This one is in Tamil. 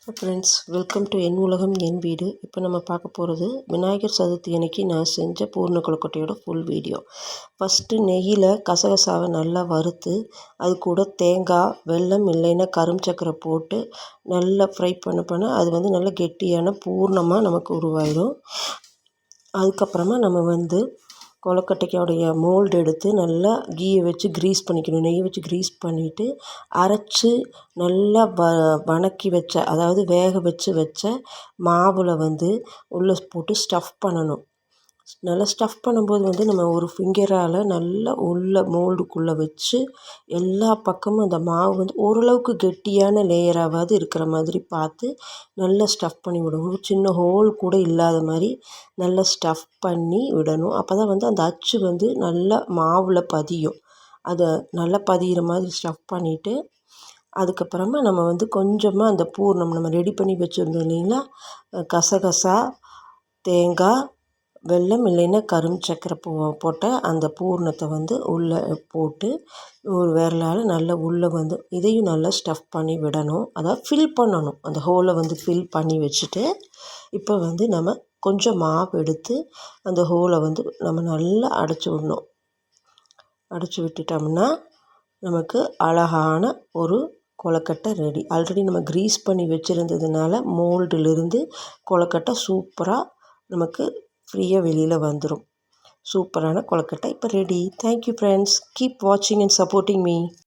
ஃப்ரெண்ட்ஸ், வெல்கம் டு என் உலகம் என் வீடு. இப்போ நம்ம பார்க்க போகிறது விநாயகர் சதுர்த்தி அன்னைக்கு நான் செஞ்ச பூர்ண கொழுக்கட்டையோட ஃபுல் வீடியோ. ஃபஸ்ட்டு நெய்யில் கசகசாவை நல்லா வறுத்து அது கூட தேங்காய், வெல்லம் இல்லைன்னா கரும்பு போட்டு நல்லா ஃப்ரை பண்ண அது நல்லா கெட்டியான பூர்ணமாக நமக்கு உருவாயிடும். அதுக்கப்புறமா நம்ம கொழுக்கட்டையோடைய மோல்டு எடுத்து நல்லா கீயை வச்சு க்ரீஸ் பண்ணிக்கணும். நெய்யை வச்சு க்ரீஸ் பண்ணிவிட்டு அரைச்சி நல்லா வணக்கி வச்ச, அதாவது வேக வச்ச மாவில் உள்ளே போட்டு ஸ்டஃப் பண்ணணும். நல்லா ஸ்டஃப் பண்ணும்போது நம்ம ஒரு ஃபிங்கரால் நல்லா உள்ள மோல்டுக்குள்ளே வச்சு எல்லா பக்கமும் அந்த மாவு ஓரளவுக்கு கெட்டியான லேயராவது இருக்கிற மாதிரி பார்த்து நல்லா ஸ்டஃப் பண்ணி விடணும். ஒரு சின்ன ஹோல் கூட இல்லாத மாதிரி நல்லா ஸ்டஃப் பண்ணி விடணும். அப்போ தான் அந்த அச்சு நல்லா மாவில் பதியும். அதை நல்லா பதிகிற மாதிரி ஸ்டஃப் பண்ணிவிட்டு அதுக்கப்புறமா நம்ம கொஞ்சமாக அந்த பூர்ணம் நம்ம ரெடி பண்ணி வச்சுருந்தோம் இல்லைங்களா, கசகசா, தேங்காய், வெல்லம் இல்லைன்னா கரும்பு போட்ட அந்த பூர்ணத்தை உள்ளே போட்டு ஒரு விரலால் நல்லா உள்ளே இதையும் நல்லா ஸ்டஃப் பண்ணி விடணும். அதாவது ஃபில் பண்ணணும். அந்த ஹோலை ஃபில் பண்ணி வச்சுட்டு இப்போ நம்ம கொஞ்சம் மாவு எடுத்து அந்த ஹோலை நம்ம நல்லா அடைச்சி விடணும். அடைச்சி விட்டுட்டோம்னா நமக்கு அழகான ஒரு கொழுக்கட்டை ரெடி. ஆல்ரெடி நம்ம க்ரீஸ் பண்ணி வச்சுருந்ததுனால மோல்டிலிருந்து கொழுக்கட்டை சூப்பராக நமக்கு ஃப்ரீயாக வெளியில் வந்துடும். சூப்பரான கொழுக்கட்டை இப்போ ரெடி. Thank you friends. கீப் வாட்சிங் அண்ட் சப்போர்ட்டிங் மீ.